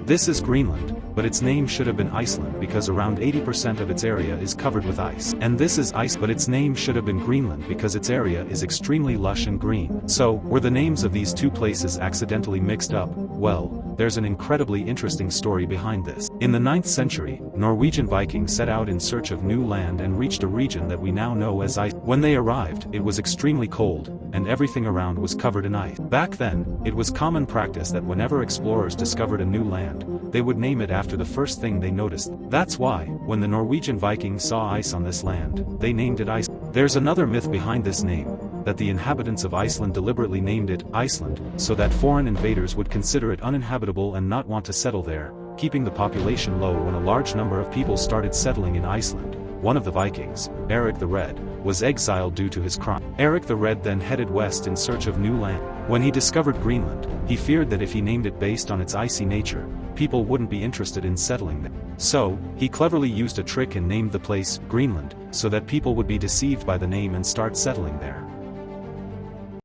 This is Greenland, but its name should have been Iceland because around 80% of its area is covered with ice. And this is ice, but its name should have been Greenland because its area is extremely lush and green. So, were the names of these two places accidentally mixed up? Well, there's an incredibly interesting story behind this. In the 9th century, Norwegian Vikings set out in search of new land and reached a region that we now know as Iceland. When they arrived, it was extremely cold, and everything around was covered in ice. Back then, it was common practice that whenever explorers discovered a new land, they would name it after the first thing they noticed. That's why, when the Norwegian Vikings saw ice on this land, they named it Iceland. There's another myth behind this name, that the inhabitants of Iceland deliberately named it Iceland, so that foreign invaders would consider it uninhabitable and not want to settle there, keeping the population low. When a large number of people started settling in Iceland, one of the Vikings, Eric the Red, was exiled due to his crime. Eric the Red then headed west in search of new land. When he discovered Greenland, he feared that if he named it based on its icy nature, people wouldn't be interested in settling there. So, he cleverly used a trick and named the place Greenland, so that people would be deceived by the name and start settling there.